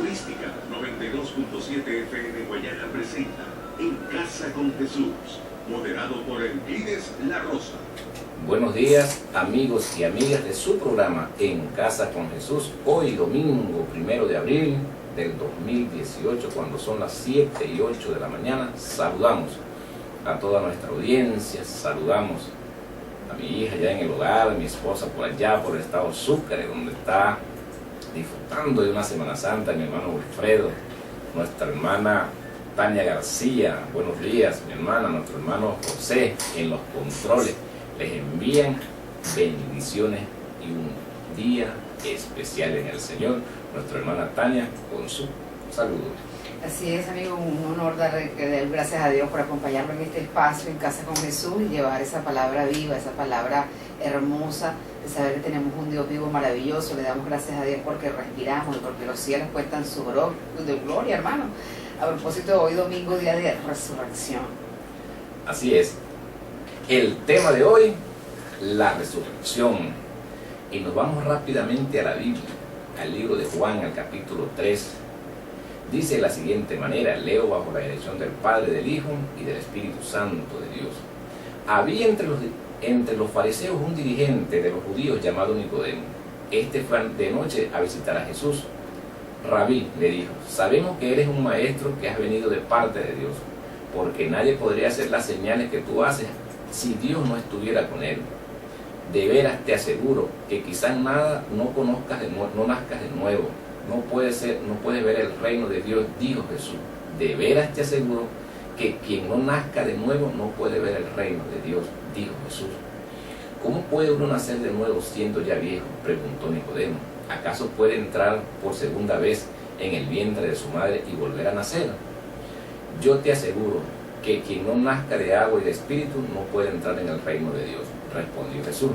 Turística 92.7 FM Guayana presenta En Casa con Jesús, moderado por Euclides La Rosa. Buenos días, amigos y amigas de su programa En Casa con Jesús. Hoy domingo 1 de abril del 2018, cuando son las 7 y 8 de la mañana, saludamos a toda nuestra audiencia, saludamos a mi hija ya en el hogar, a mi esposa por allá, por el estado Sucre, donde está disfrutando de una Semana Santa, mi hermano Wilfredo, nuestra hermana Tania García, buenos días, mi hermana, nuestro hermano José en los controles. Les envían bendiciones y un día especial en el Señor. Nuestra hermana Tania con su saludo. Así es, amigo, un honor dar gracias a Dios por acompañarme en este espacio En Casa con Jesús y llevar esa palabra viva, esa palabra hermosa de saber que tenemos un Dios vivo maravilloso. Le damos gracias a Dios porque respiramos y porque los cielos cuentan su gloria, hermano. A propósito, hoy domingo, día de resurrección. Así es. El tema de hoy, la resurrección. Y nos vamos rápidamente a la Biblia, al libro de Juan, al capítulo 3. Dice de la siguiente manera, leo bajo la dirección del Padre, del Hijo y del Espíritu Santo de Dios. Había entre los fariseos un dirigente de los judíos llamado Nicodemo. Este fue de noche a visitar a Jesús. Rabí, le dijo, sabemos que eres un maestro que has venido de parte de Dios, porque nadie podría hacer las señales que tú haces si Dios no estuviera con él. De veras te aseguro que quizás nada no nazcas de nuevo. No puedes ver el reino de Dios, dijo Jesús. De veras te aseguro que quien no nazca de nuevo no puede ver el reino de Dios, dijo Jesús. ¿Cómo puede uno nacer de nuevo siendo ya viejo?, preguntó Nicodemo. ¿Acaso puede entrar por segunda vez en el vientre de su madre y volver a nacer? Yo te aseguro que quien no nazca de agua y de espíritu no puede entrar en el reino de Dios, respondió Jesús.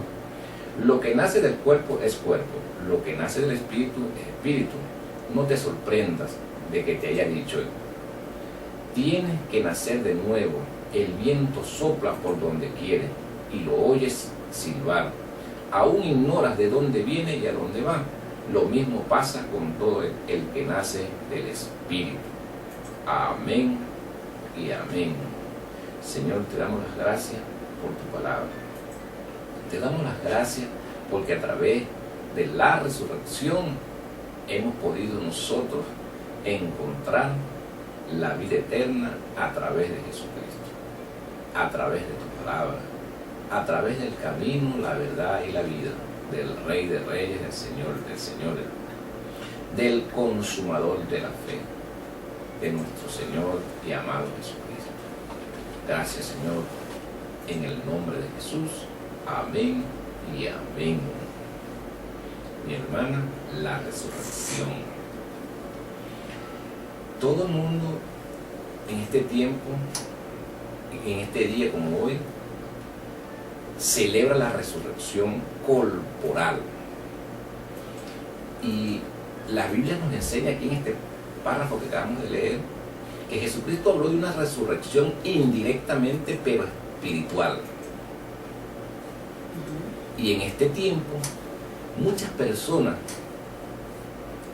Lo que nace del cuerpo es cuerpo, lo que nace del espíritu es espíritu. No te sorprendas de que te haya dicho, tienes que nacer de nuevo. El viento sopla por donde quiere y lo oyes silbar. Aún ignoras de dónde viene y a dónde va. Lo mismo pasa con todo el que nace del espíritu. Amén y amén. Señor, te damos las gracias por tu palabra. Te damos las gracias porque a través de la resurrección hemos podido nosotros encontrar la vida eterna a través de Jesucristo, a través de tu palabra, a través del camino, la verdad y la vida del Rey de Reyes, del Señor de Señores, del consumador de la fe, de nuestro Señor y amado Jesucristo. Gracias, Señor, en el nombre de Jesús. Amén y amén. Mi hermana, la resurrección. Todo el mundo en este tiempo, en este día como hoy, celebra la resurrección corporal. Y la Biblia nos enseña aquí en este párrafo que acabamos de leer, que Jesucristo habló de una resurrección indirectamente, pero espiritual. Y en este tiempo, muchas personas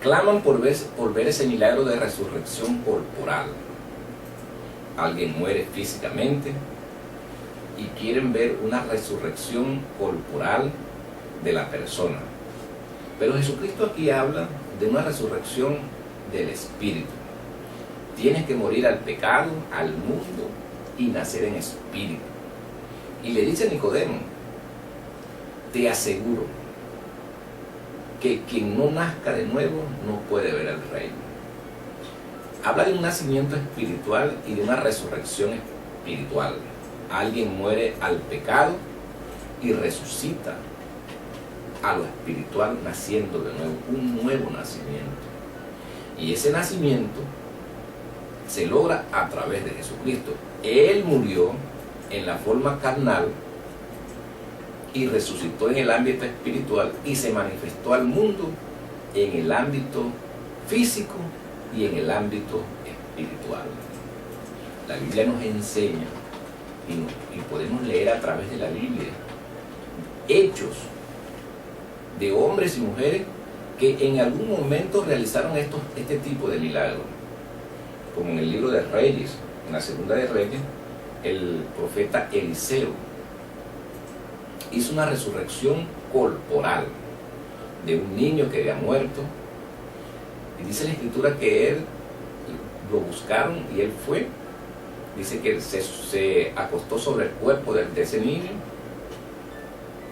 claman por ver ese milagro de resurrección corporal. Alguien muere físicamente y quieren ver una resurrección corporal de la persona. Pero Jesucristo aquí habla de una resurrección del espíritu. Tienes que morir al pecado, al mundo y nacer en espíritu. Y le dice a Nicodemo, te aseguro que quien no nazca de nuevo no puede ver el reino. Habla de un nacimiento espiritual y de una resurrección espiritual. Alguien muere al pecado y resucita a lo espiritual, naciendo de nuevo, un nuevo nacimiento. Y ese nacimiento se logra a través de Jesucristo. Él murió en la forma carnal y resucitó en el ámbito espiritual y se manifestó al mundo en el ámbito físico y en el ámbito espiritual. La Biblia nos enseña y podemos leer a través de la Biblia hechos de hombres y mujeres que en algún momento realizaron este tipo de milagros, como en el libro de Reyes, en la segunda de Reyes, el profeta Eliseo hizo una resurrección corporal de un niño que había muerto, y dice la escritura que él lo buscaron y él fue, dice que se acostó sobre el cuerpo de ese niño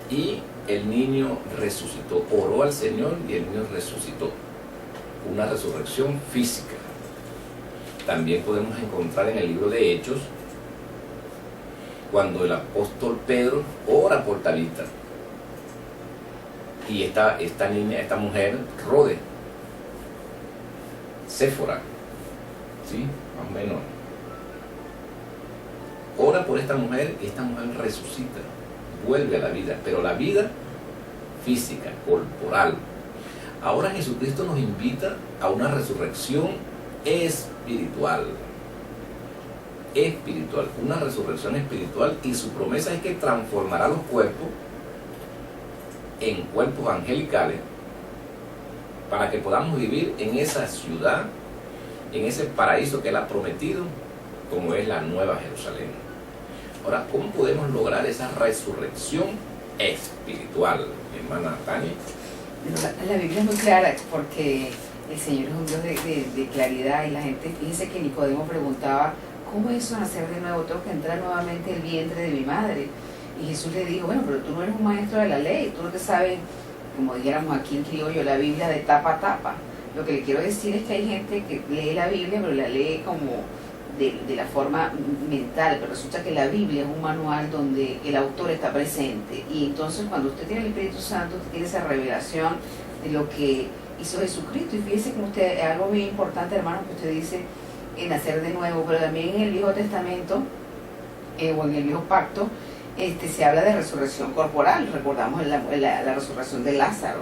y el niño resucitó, oró al Señor y el niño resucitó, una resurrección física. También podemos encontrar en el libro de Hechos cuando el apóstol Pedro ora por Tabita y esta mujer, Rode, Séfora, ¿sí? Más o menos, ora por esta mujer y esta mujer resucita, vuelve a la vida, pero la vida física, corporal. Ahora Jesucristo nos invita a una resurrección espiritual, una resurrección espiritual, y su promesa es que transformará los cuerpos en cuerpos angelicales para que podamos vivir en esa ciudad, en ese paraíso que Él ha prometido, como es la Nueva Jerusalén. Ahora, ¿cómo podemos lograr esa resurrección espiritual, mi hermana Tania? La Biblia es muy clara porque el Señor es un Dios de claridad, y la gente, fíjense que Nicodemo preguntaba, ¿cómo es eso nacer de nuevo? Tengo que entrar nuevamente el vientre de mi madre. Y Jesús le dijo, bueno, pero tú no eres un maestro de la ley, tú no te sabes, como dijéramos aquí en criollo, la Biblia de tapa a tapa. Lo que le quiero decir es que hay gente que lee la Biblia, pero la lee como de la forma mental, pero resulta que la Biblia es un manual donde el autor está presente, y entonces cuando usted tiene el Espíritu Santo, usted tiene esa revelación de lo que hizo Jesucristo. Y fíjese que usted, es algo bien importante, hermano, que usted dice, en nacer de nuevo, pero también en el Viejo Testamento o en el Viejo Pacto se habla de resurrección corporal. Recordamos la resurrección de Lázaro,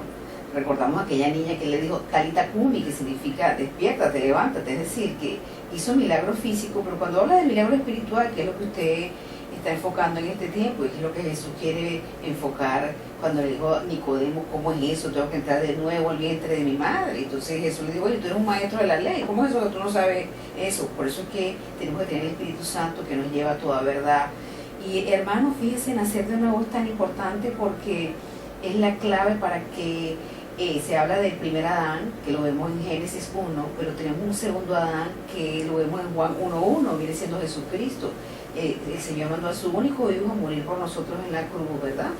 recordamos a aquella niña que le dijo Talita Cumi, que significa despiértate, levántate, es decir, que hizo milagro físico. Pero cuando habla de milagro espiritual, que es lo que usted está enfocando en este tiempo, y que es lo que Jesús quiere enfocar cuando le dijo a Nicodemo, ¿cómo es eso? Tengo que entrar de nuevo al vientre de mi madre. Entonces Jesús le dijo, oye, tú eres un maestro de la ley, ¿cómo es eso que tú no sabes eso? Por eso es que tenemos que tener el Espíritu Santo que nos lleva a toda verdad. Y hermano, fíjese, nacer de nuevo es tan importante porque es la clave para que se habla del primer Adán, que lo vemos en Génesis 1, pero tenemos un segundo Adán que lo vemos en Juan 1:1, viene siendo Jesucristo. El Señor mandó a su único hijo a morir por nosotros en la cruz, ¿verdad?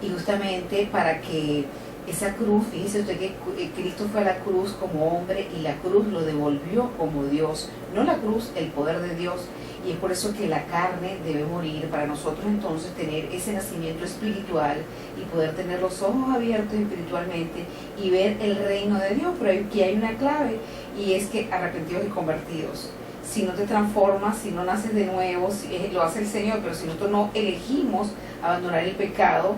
Y justamente para que esa cruz, fíjese usted que Cristo fue a la cruz como hombre y la cruz lo devolvió como Dios, no la cruz, el poder de Dios. Y es por eso que la carne debe morir, para nosotros entonces tener ese nacimiento espiritual y poder tener los ojos abiertos espiritualmente y ver el reino de Dios. Pero aquí hay una clave, y es que arrepentidos y convertidos. Si no te transformas, si no naces de nuevo, lo hace el Señor, pero si nosotros no elegimos abandonar el pecado,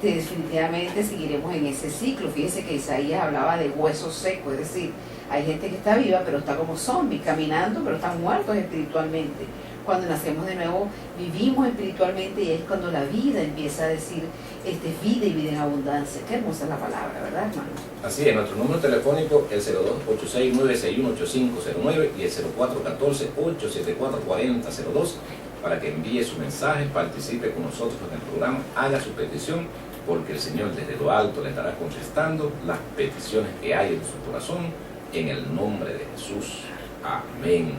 definitivamente seguiremos en ese ciclo. Fíjese que Isaías hablaba de huesos secos, es decir, hay gente que está viva pero está como zombie, caminando pero están muertos espiritualmente. Cuando nacemos de nuevo vivimos espiritualmente, y es cuando la vida empieza a decir vida y vida en abundancia. Qué hermosa es la palabra, ¿verdad, hermano? Así es, nuestro número telefónico es el 02-869-618509 y el 0414-874-4002 para que envíe su mensaje, participe con nosotros en el programa, haga su petición, porque el Señor desde lo alto le estará contestando las peticiones que hay en su corazón, en el nombre de Jesús. Amén.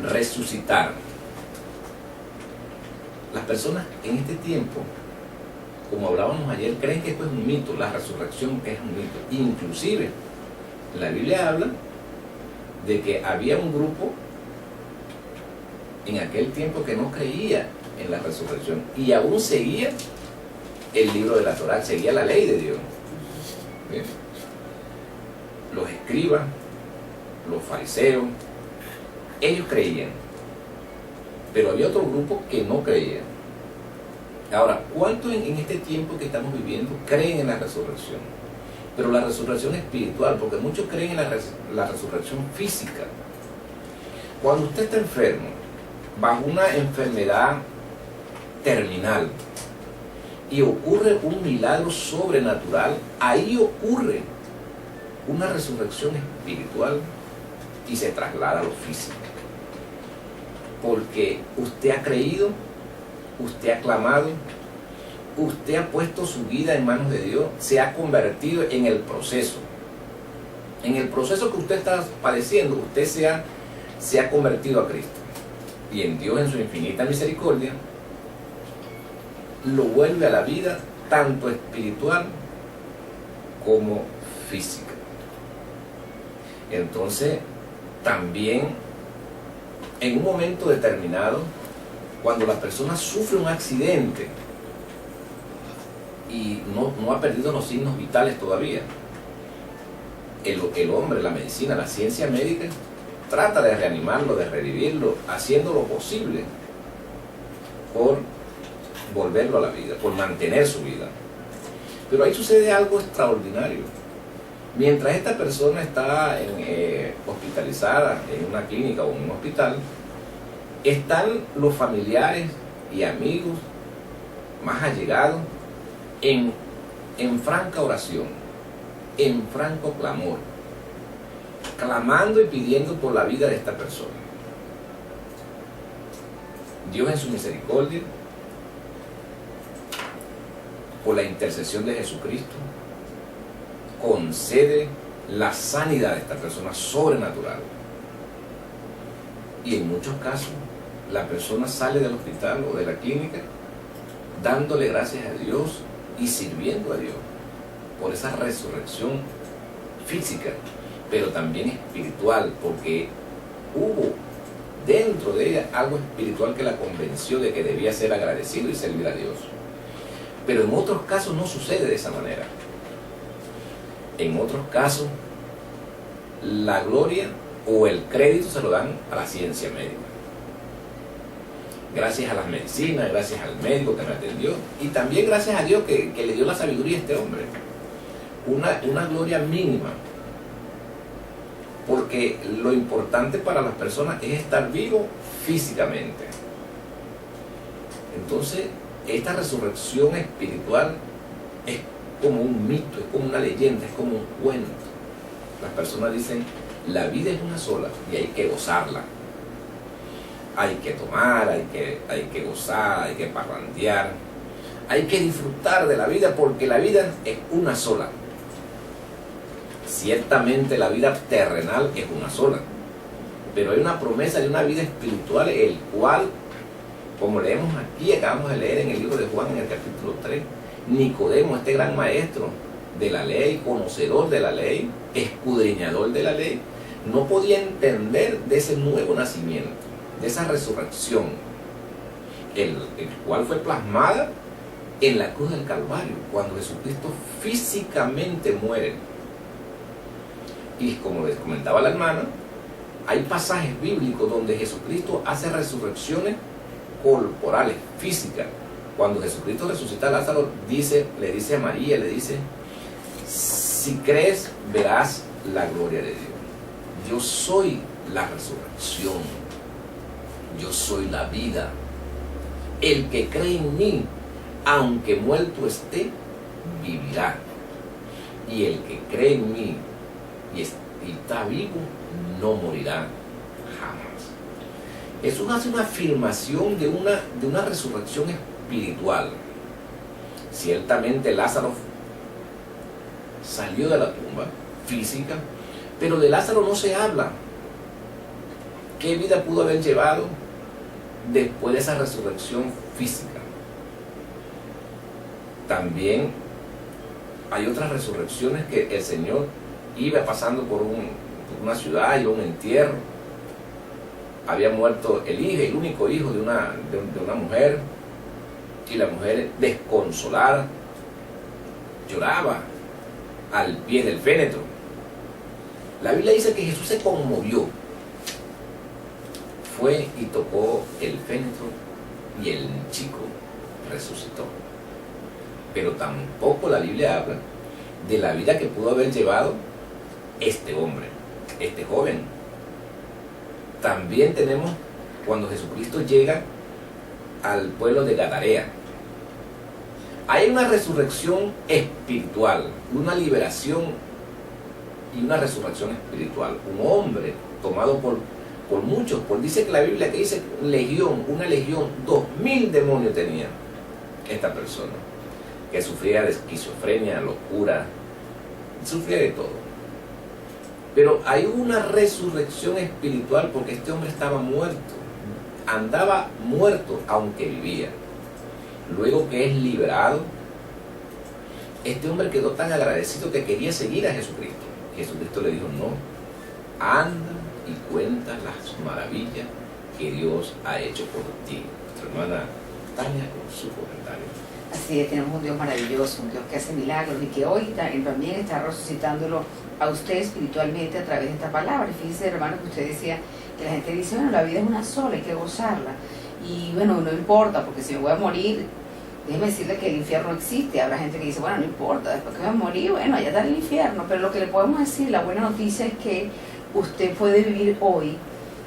Resucitar. Las personas en este tiempo, como hablábamos ayer, creen que esto es un mito, la resurrección es un mito. Inclusive, la Biblia habla de que había un grupo en aquel tiempo que no creía en la resurrección y aún seguía el libro de la Torá, seguía la ley de Dios. Bien. Los escribas, los fariseos, ellos creían, pero había otro grupo que no creía. Ahora, ¿cuántos en este tiempo que estamos viviendo creen en la resurrección? Pero la resurrección espiritual, porque muchos creen en la resurrección física. Cuando usted está enfermo, bajo una enfermedad terminal, y ocurre un milagro sobrenatural, ahí ocurre una resurrección espiritual y se traslada a lo físico. Porque usted ha creído, usted ha clamado, usted ha puesto su vida en manos de Dios, se ha convertido en el proceso. En el proceso que usted está padeciendo, usted se ha convertido a Cristo. Y en Dios, en su infinita misericordia, lo vuelve a la vida, tanto espiritual como física. Entonces, también, en un momento determinado, cuando la persona sufre un accidente y no ha perdido los signos vitales todavía, el hombre, la medicina, la ciencia médica, trata de reanimarlo, de revivirlo, haciendo lo posible por volverlo a la vida, por mantener su vida. Pero ahí sucede algo extraordinario. Mientras esta persona está hospitalizada en una clínica o en un hospital, están los familiares y amigos más allegados en franca oración, en franco clamor, clamando y pidiendo por la vida de esta persona. Dios, en su misericordia, por la intercesión de Jesucristo, concede la sanidad de esta persona sobrenatural. Y en muchos casos la persona sale del hospital o de la clínica dándole gracias a Dios y sirviendo a Dios por esa resurrección física, pero también espiritual, porque hubo dentro de ella algo espiritual que la convenció de que debía ser agradecido y servir a Dios. Pero en otros casos no sucede de esa manera. En otros casos, la gloria o el crédito se lo dan a la ciencia médica. Gracias a las medicinas, gracias al médico que me atendió, y también gracias a Dios que le dio la sabiduría a este hombre. Una gloria mínima. Porque lo importante para las personas es estar vivo físicamente. Entonces, esta resurrección espiritual es como un mito, es como una leyenda, es como un cuento. Las personas dicen, la vida es una sola y hay que gozarla. Hay que tomar, hay que gozar, hay que parrandear, hay que disfrutar de la vida porque la vida es una sola. Ciertamente la vida terrenal es una sola, pero hay una promesa de una vida espiritual, el cual, como leemos aquí, acabamos de leer en el libro de Juan, en el capítulo 3, Nicodemo, este gran maestro de la ley, conocedor de la ley, escudriñador de la ley, no podía entender de ese nuevo nacimiento, de esa resurrección, el cual fue plasmada en la cruz del Calvario, cuando Jesucristo físicamente muere. Y como les comentaba la hermana, hay pasajes bíblicos donde Jesucristo hace resurrecciones corporales, físicas. Cuando Jesucristo resucita a Lázaro, le dice a María, le dice, si crees, verás la gloria de Dios. Yo soy la resurrección. Yo soy la vida. El que cree en mí, aunque muerto esté, vivirá. Y el que cree en mí y está vivo, no morirá jamás. Eso hace una afirmación de una resurrección espiritual. Ciertamente Lázaro salió de la tumba física, pero de Lázaro no se habla. ¿Qué vida pudo haber llevado después de esa resurrección física? También hay otras resurrecciones que el Señor iba pasando por una ciudad, iba a un entierro. Había muerto el único hijo de una mujer, y la mujer, desconsolada, lloraba al pie del féretro. La Biblia dice que Jesús se conmovió, fue y tocó el féretro y el chico resucitó. Pero tampoco la Biblia habla de la vida que pudo haber llevado este hombre, este joven. También tenemos cuando Jesucristo llega al pueblo de Gadarea. Hay una resurrección espiritual, una liberación y una resurrección espiritual. Un hombre tomado por muchos, dice que la Biblia que dice legión, una legión, 2000 demonios tenía esta persona, que sufría de esquizofrenia, locura, sufría de todo. Pero hay una resurrección espiritual porque este hombre estaba muerto, andaba muerto aunque vivía. Luego que es liberado, este hombre quedó tan agradecido que quería seguir a Jesucristo. Jesucristo le dijo, no, anda y cuenta las maravillas que Dios ha hecho por ti. Nuestra hermana Tania con su comentario. Así es, tenemos un Dios maravilloso, un Dios que hace milagros y que hoy también está resucitándolo a usted espiritualmente a través de esta palabra. Y fíjese, hermano, que usted decía que la gente dice, bueno, la vida es una sola, hay que gozarla. Y bueno, no importa, porque si me voy a morir, déjeme decirle que el infierno existe. Habrá gente que dice, bueno, no importa, después que me voy a morir, bueno, allá está el infierno. Pero lo que le podemos decir, la buena noticia es que usted puede vivir hoy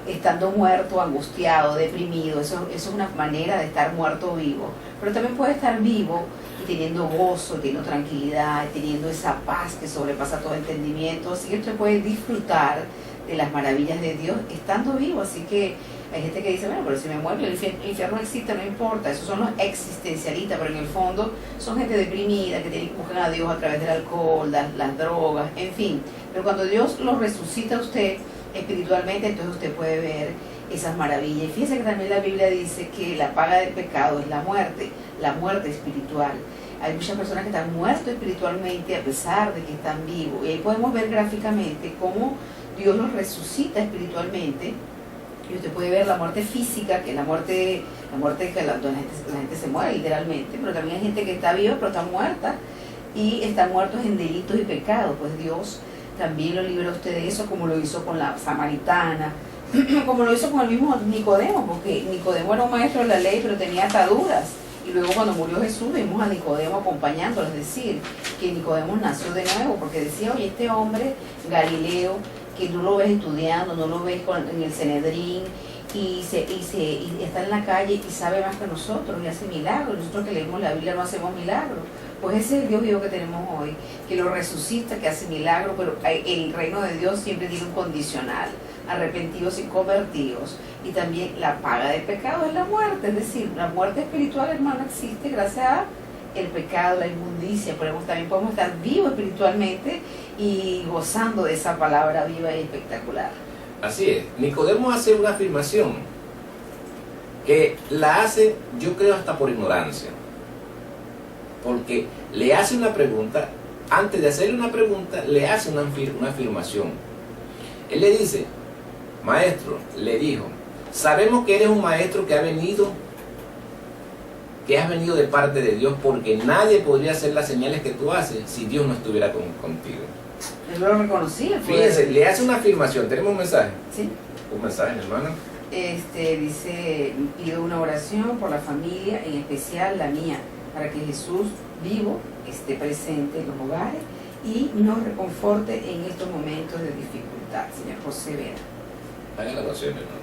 estando muerto, angustiado, deprimido. Eso es una manera de estar muerto vivo. Pero también puede estar vivo y teniendo gozo, teniendo tranquilidad, teniendo esa paz que sobrepasa todo entendimiento. Así que usted puede disfrutar de las maravillas de Dios estando vivo. Así que hay gente que dice, bueno, pero si me muero, el infierno existe, no importa. Esos son los existencialistas, pero en el fondo son gente deprimida, que buscan a Dios a través del alcohol, las drogas, en fin. Pero cuando Dios los resucita a usted espiritualmente, entonces usted puede ver esas maravillas. Y fíjese que también la Biblia dice que la paga del pecado es la muerte espiritual. Hay muchas personas que están muertos espiritualmente a pesar de que están vivos. Y ahí podemos ver gráficamente cómo Dios los resucita espiritualmente. Y usted puede ver la muerte física, que es la muerte que la gente se muere literalmente, pero también hay gente que está viva pero está muerta y están muertos en delitos y pecados. Pues Dios también lo libra a usted de eso, como lo hizo con la samaritana, como lo hizo con el mismo Nicodemo, porque Nicodemo era un maestro de la ley pero tenía ataduras. Y luego cuando murió Jesús vimos a Nicodemo acompañándolo, es decir, que Nicodemo nació de nuevo, porque decía, oye, este hombre Galileo, que tú lo ves estudiando, no lo ves en el Sanedrín, y está en la calle y sabe más que nosotros, y hace milagros. Nosotros que leemos la Biblia no hacemos milagros. Pues ese es el Dios vivo que tenemos hoy, que lo resucita, que hace milagros, pero el reino de Dios siempre tiene un condicional: arrepentidos y convertidos. Y también la paga del pecado es la muerte, es decir, la muerte espiritual, hermano, existe gracias a el pecado, la inmundicia. También podemos estar vivos espiritualmente y gozando de esa palabra viva y espectacular. Así es. Nicodemo hace una afirmación que la hace, yo creo, hasta por ignorancia, porque le hace una pregunta. Antes de hacerle una pregunta, le hace una afirmación. Él le dice, maestro, le dijo, sabemos que eres un maestro que has venido de parte de Dios, porque nadie podría hacer las señales que tú haces si Dios no estuviera contigo. Él lo reconocía. Fíjense, le hace una afirmación. ¿Tenemos un mensaje? Sí. Un mensaje, hermana. Dice, pido una oración por la familia, en especial la mía, para que Jesús vivo esté presente en los hogares y nos reconforte en estos momentos de dificultad. Señor José Vera. Haga la oración, hermano.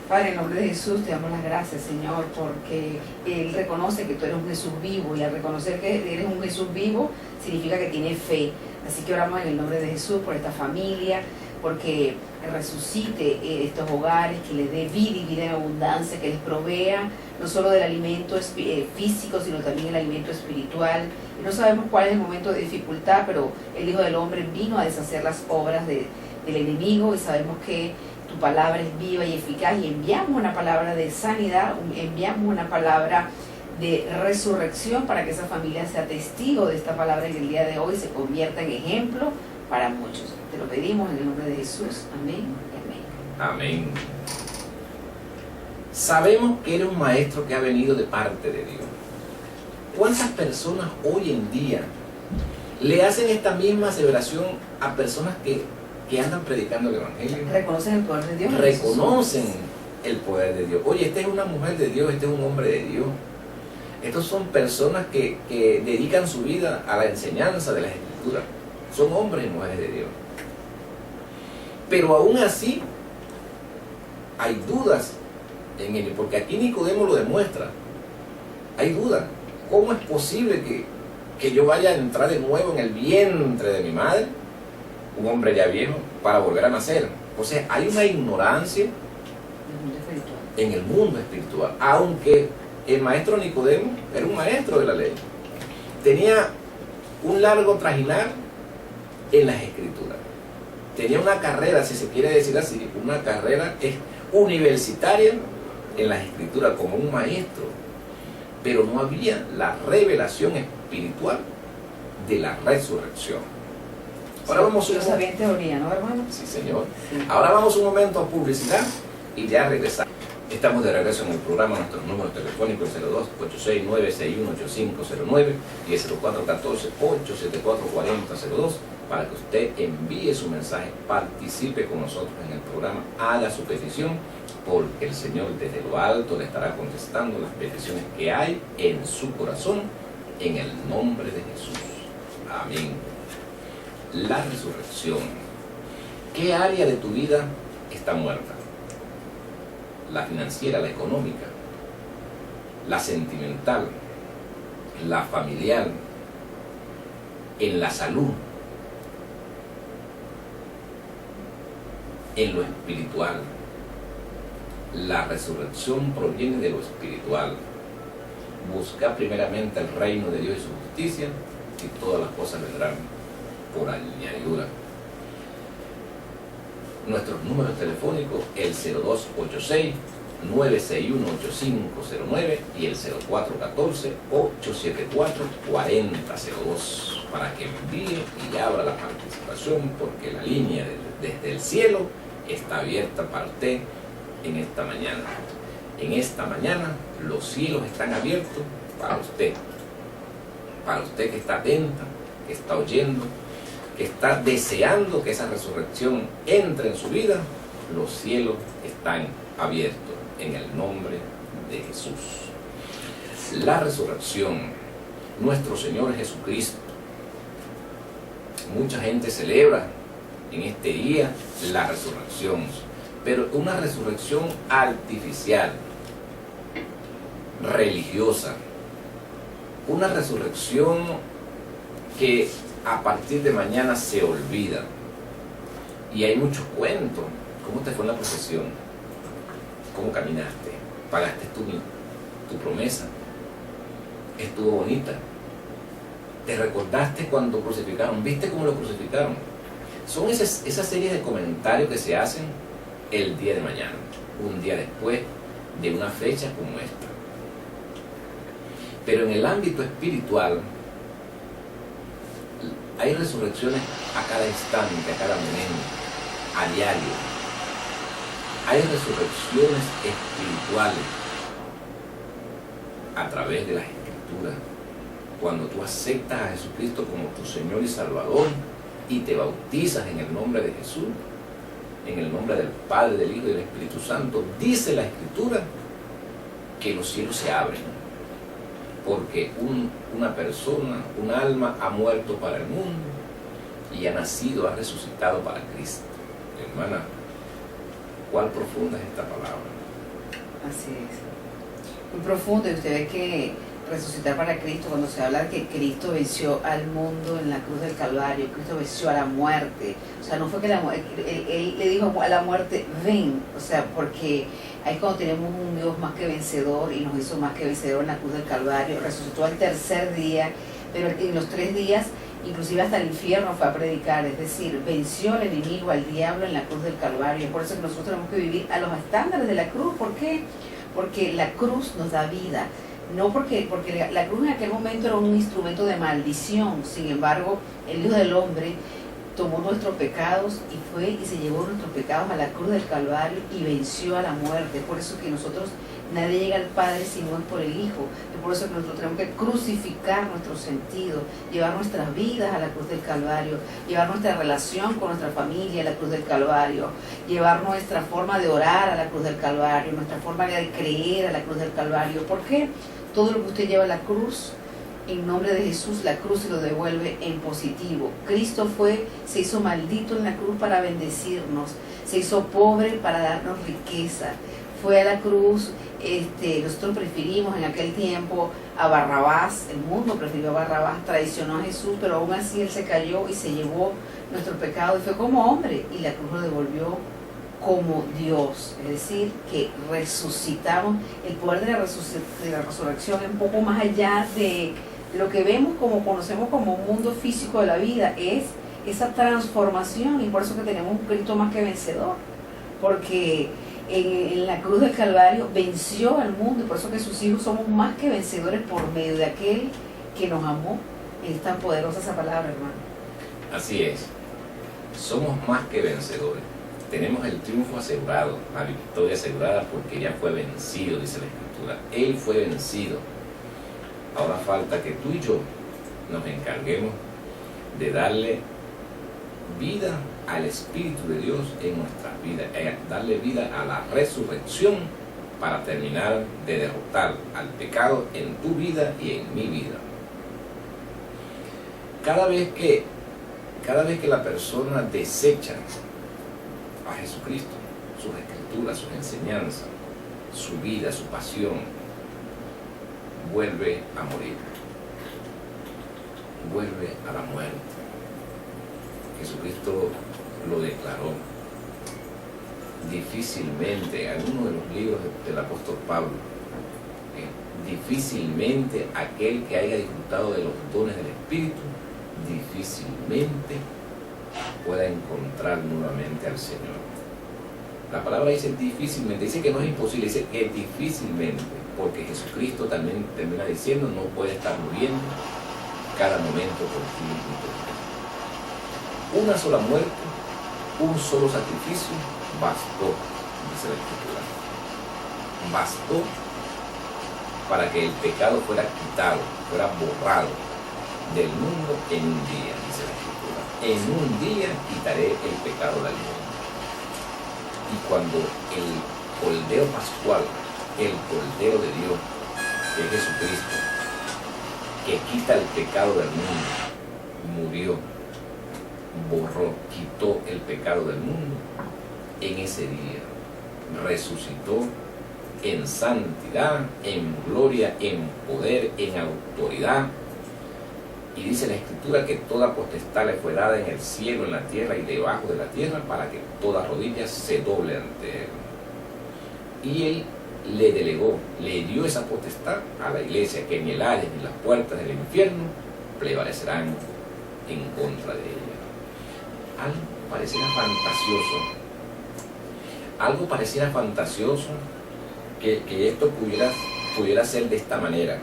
Padre, en nombre de Jesús te damos las gracias, Señor, porque Él reconoce que tú eres un Jesús vivo, y al reconocer que eres un Jesús vivo significa que tiene fe. Así que oramos en el nombre de Jesús por esta familia, porque resucite estos hogares, que les dé vida y vida en abundancia, que les provea no solo del alimento físico, sino también el alimento espiritual. Y no sabemos cuál es el momento de dificultad, pero el Hijo del Hombre vino a deshacer las obras del enemigo, y sabemos que tu palabra es viva y eficaz, y enviamos una palabra de sanidad, enviamos una palabra de resurrección para que esa familia sea testigo de esta palabra en el día de hoy, se convierta en ejemplo para muchos. Te lo pedimos en el nombre de Jesús. Amén y amén. Amén. Sabemos que eres un maestro que ha venido de parte de Dios. ¿Cuántas personas hoy en día le hacen esta misma aseveración a personas que andan predicando el Evangelio? Reconocen el poder de Dios. Reconocen el poder de Dios. Oye, esta es una mujer de Dios, este es un hombre de Dios. Estos son personas que dedican su vida a la enseñanza de las Escrituras. Son hombres y mujeres de Dios. Pero aún así hay dudas en ellos, porque aquí Nicodemo lo demuestra. Hay dudas. ¿cómo es posible que yo vaya a entrar de nuevo en el vientre de mi madre, un hombre ya viejo, para volver a nacer? O sea, hay una ignorancia en el mundo espiritual, aunque el maestro Nicodemo era un maestro de la ley, tenía un largo trajinar en las escrituras, tenía una carrera, si se quiere decir así, una carrera universitaria en las escrituras como un maestro, pero no había la revelación espiritual de la resurrección. Ahora vamos lo sabía en teoría, ¿no, hermano? Sí, señor. Sí. Ahora vamos un momento a publicidad y ya regresamos. Estamos de regreso en el programa. Nuestros números telefónicos: 02-86-961-8509 y el 0414-874-4002, para que usted envíe su mensaje, participe con nosotros en el programa, haga su petición, porque el Señor desde lo alto le estará contestando las peticiones que hay en su corazón, en el nombre de Jesús. Amén. La resurrección. ¿Qué área de tu vida está muerta? La financiera, la económica, la sentimental, la familiar, en la salud, en lo espiritual. La resurrección proviene de lo espiritual. Busca primeramente el reino de Dios y su justicia, y todas las cosas vendrán por añadidura. Nuestros números telefónicos: el 0286-961-8509 y el 0414-874-4002, para que envíe y abra la participación, porque la línea desde el cielo está abierta para usted en esta mañana. En esta mañana los cielos están abiertos para usted que está atenta, que está oyendo, que está deseando que esa resurrección entre en su vida. Los cielos están abiertos en el nombre de Jesús. La resurrección, nuestro Señor Jesucristo. Mucha gente celebra en este día la resurrección, pero una resurrección artificial, religiosa, una resurrección que a partir de mañana se olvida. Y hay muchos cuentos. ¿Cómo te fue en la procesión? ¿Cómo caminaste? ¿Pagaste tu promesa? ¿Estuvo bonita? ¿Te recordaste cuando crucificaron? ¿Viste cómo lo crucificaron? Son esa serie de comentarios que se hacen el día de mañana, un día después de una fecha como esta. Pero en el ámbito espiritual hay resurrecciones a cada instante, a cada momento, a diario. Hay resurrecciones espirituales a través de las Escrituras. Cuando tú aceptas a Jesucristo como tu Señor y Salvador y te bautizas en el nombre de Jesús, en el nombre del Padre, del Hijo y del Espíritu Santo, dice la Escritura que los cielos se abren, porque una persona, un alma ha muerto para el mundo y ha nacido, ha resucitado para Cristo. Hermana, ¿cuál profunda es esta palabra? Así es. Muy profundo. Y usted ve que resucitar para Cristo, cuando se habla de que Cristo venció al mundo en la cruz del Calvario, Cristo venció a la muerte. O sea, no fue que él le dijo a la muerte, ven. O sea, porque ahí cuando tenemos un Dios más que vencedor y nos hizo más que vencedor en la cruz del Calvario, resucitó al tercer día, pero en los 3 días, inclusive hasta el infierno fue a predicar, es decir, venció al enemigo, al diablo en la cruz del Calvario. Es por eso que nosotros tenemos que vivir a los estándares de la cruz. ¿Por qué? Porque la cruz nos da vida. No porque la cruz en aquel momento era un instrumento de maldición. Sin embargo, el Hijo del Hombre tomó nuestros pecados y fue y se llevó nuestros pecados a la cruz del Calvario y venció a la muerte. Por eso que nosotros, nadie llega al Padre si no es por el Hijo. Es por eso que nosotros tenemos que crucificar nuestros sentidos, llevar nuestras vidas a la cruz del Calvario, llevar nuestra relación con nuestra familia a la cruz del Calvario, llevar nuestra forma de orar a la cruz del Calvario, nuestra forma de creer a la cruz del Calvario. ¿Por qué? Todo lo que usted lleva a la cruz, en nombre de Jesús, la cruz se lo devuelve en positivo. Cristo se hizo maldito en la cruz para bendecirnos, se hizo pobre para darnos riqueza. Fue a la cruz nosotros preferimos en aquel tiempo a Barrabás, el mundo prefirió a Barrabás, traicionó a Jesús, pero aún así Él se cayó y se llevó nuestro pecado y fue como hombre, y la cruz lo devolvió como Dios, es decir, que resucitamos. El poder de la resurrección es un poco más allá de lo que vemos, como conocemos como un mundo físico de la vida, es esa transformación, y por eso que tenemos un Cristo más que vencedor, porque en la cruz del Calvario venció al mundo, y por eso que sus hijos somos más que vencedores por medio de aquel que nos amó. Es tan poderosa esa palabra, hermano. Así es, somos más que vencedores. Tenemos el triunfo asegurado, la victoria asegurada, porque ya fue vencido, dice la Escritura. Él fue vencido. Ahora falta que tú y yo nos encarguemos de darle vida al Espíritu de Dios en nuestras vidas, darle vida a la resurrección para terminar de derrotar al pecado en tu vida y en mi vida. Cada vez que la persona desecha a Jesucristo, sus escrituras, sus enseñanzas, su vida, su pasión, vuelve a morir, vuelve a la muerte. Jesucristo lo declaró. Difícilmente, en uno de los libros del apóstol Pablo, difícilmente aquel que haya disfrutado de los dones del Espíritu, difícilmente pueda encontrar nuevamente al Señor. La palabra dice difícilmente, dice que no es imposible, dice que difícilmente, porque Jesucristo también termina diciendo no puede estar muriendo cada momento por ti y por ti. Una sola muerte, un solo sacrificio bastó, dice la Escritura. Bastó para que el pecado fuera quitado, fuera borrado del mundo en un día, dice la Escritura. En un día quitaré el pecado del mundo. Y cuando el Cordero Pascual, el Cordero de Dios, que es Jesucristo, que quita el pecado del mundo, murió, borró, quitó el pecado del mundo, en ese día resucitó en santidad, en gloria, en poder, en autoridad. Y dice la Escritura que toda potestad le fue dada en el cielo, en la tierra y debajo de la tierra, para que toda rodilla se doble ante él. Y él le delegó, le dio esa potestad a la iglesia, que ni el Hades ni las puertas del infierno prevalecerán en contra de ella. Algo pareciera fantasioso que esto pudiera ser de esta manera.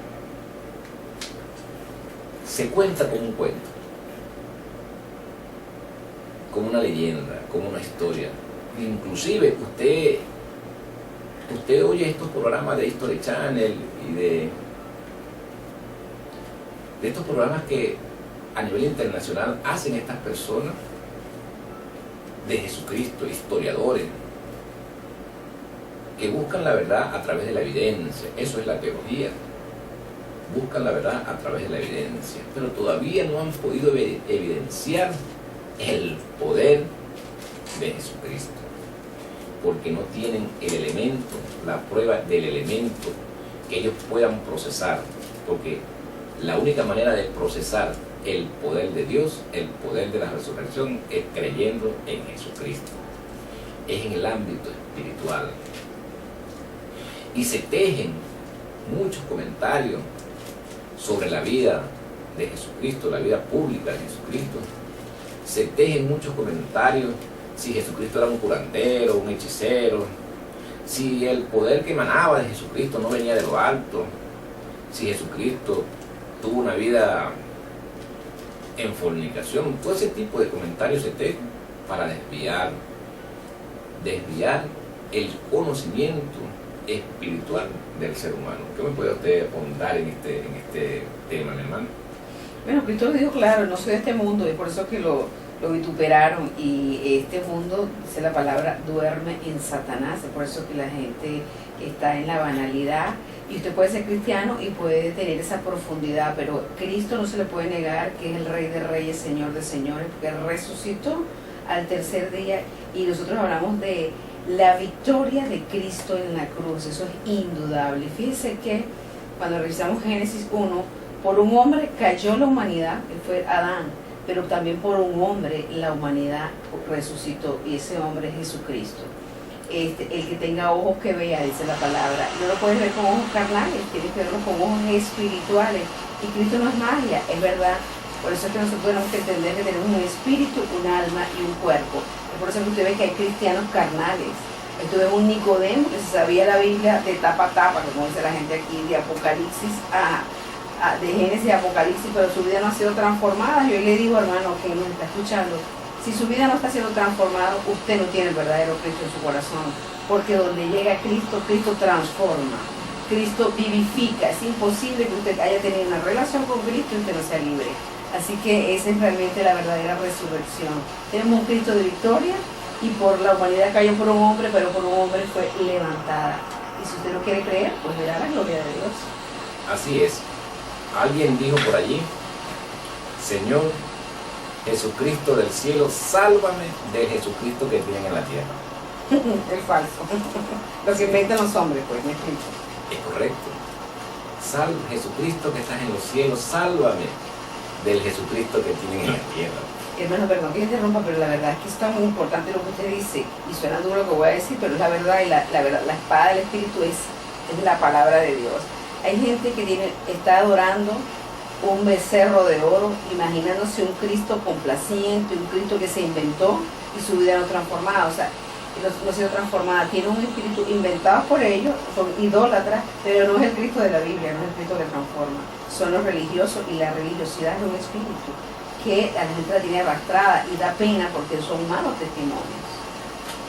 Se cuenta como un cuento, como una leyenda, como una historia. Inclusive usted oye estos programas de History Channel y de estos programas que a nivel internacional hacen estas personas de Jesucristo, historiadores, que buscan la verdad a través de la evidencia. Eso es la teología. Buscan la verdad a través de la evidencia, pero todavía no han podido evidenciar el poder de Jesucristo, porque no tienen el elemento, la prueba del elemento que ellos puedan procesar, porque la única manera de procesar el poder de Dios, el poder de la resurrección, es creyendo en Jesucristo, es en el ámbito espiritual. Y se tejen muchos comentarios sobre la vida de Jesucristo, la vida pública de Jesucristo. Se tejen muchos comentarios si Jesucristo era un curandero, un hechicero, si el poder que emanaba de Jesucristo no venía de lo alto, si Jesucristo tuvo una vida en fornicación. Todo ese tipo de comentarios se tejen para desviar el conocimiento espiritual del ser humano. ¿Qué me puede usted ahondar en este tema, mi hermano? Bueno, Cristo lo dijo claro, no soy de este mundo, y por eso que lo vituperaron, y este mundo, dice la palabra, duerme en Satanás. Es por eso que la gente está en la banalidad, y usted puede ser cristiano y puede tener esa profundidad, pero Cristo no se le puede negar que es el Rey de Reyes, Señor de Señores, porque resucitó al tercer día. Y nosotros hablamos de La victoria de Cristo en la cruz, eso es indudable. Fíjense que cuando revisamos Génesis 1, por un hombre cayó la humanidad, que fue Adán, pero también por un hombre la humanidad resucitó, y ese hombre es Jesucristo. El que tenga ojos que vea, dice la palabra. No lo puedes ver con ojos carnales, tienes que verlo con ojos espirituales. Y Cristo no es magia, es verdad. Por eso es que nosotros tenemos que entender que tenemos un espíritu, un alma y un cuerpo. Es por eso que usted ve que hay cristianos carnales. Estuve en un Nicodemo que se sabía la Biblia de tapa a tapa, como dice la gente aquí, de Apocalipsis de Génesis a Apocalipsis, pero su vida no ha sido transformada. Yo le digo, hermano, que nos está escuchando, si su vida no está siendo transformada, usted no tiene el verdadero Cristo en su corazón, porque donde llega Cristo, Cristo transforma, Cristo vivifica. Es imposible que usted haya tenido una relación con Cristo y usted no sea libre. Así que esa es realmente la verdadera resurrección. Tenemos un Cristo de victoria, y por la humanidad cayó por un hombre, pero por un hombre fue levantada. Y si usted no quiere creer, pues verá la gloria de Dios. Así es. Alguien dijo por allí: Señor Jesucristo del cielo, sálvame del Jesucristo que tienen en la tierra. Es falso. Lo que inventan los hombres, pues, me explico. Es correcto. Salve Jesucristo que estás en los cielos, sálvame del Jesucristo que tienen en la tierra. Hermano, perdón que interrumpa, pero la verdad es que está muy importante lo que usted dice, y suena duro lo que voy a decir, pero es la verdad, y la verdad, la espada del Espíritu es la palabra de Dios. Hay gente que está adorando un becerro de oro, imaginándose un Cristo complaciente, un Cristo que se inventó y su vida no transformada, o sea, no ha sido transformada, tiene un espíritu inventado por ellos, son idólatras, pero no es el Cristo de la Biblia, no es el Cristo que transforma, son los religiosos, y la religiosidad es un espíritu que a la gente la tiene arrastrada y da pena porque son malos testimonios.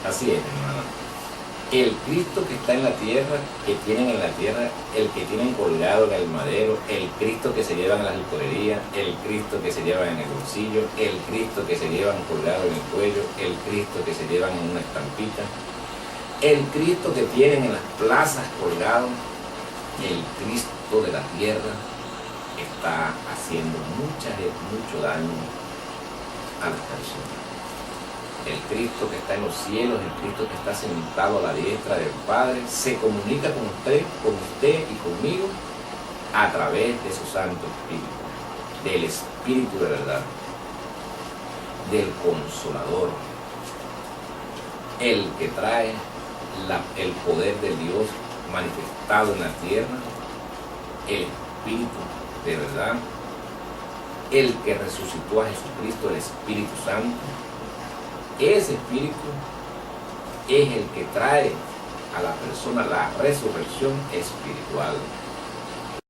Así es, hermano. El Cristo que está en la tierra, que tienen en la tierra, el que tienen colgado en el madero, el Cristo que se llevan en las licorerías, el Cristo que se llevan en el bolsillo, el Cristo que se llevan colgado en el cuello, el Cristo que se llevan en una estampita, el Cristo que tienen en las plazas colgado, el Cristo de la tierra está haciendo mucho daño a las personas. El Cristo que está en los cielos, el Cristo que está sentado a la diestra del Padre, se comunica con usted y conmigo a través de su Santo Espíritu, del Espíritu de verdad, del Consolador, el que trae el poder de Dios manifestado en la tierra, el Espíritu de verdad, el que resucitó a Jesucristo, el Espíritu Santo. Ese Espíritu es el que trae a la persona la resurrección espiritual.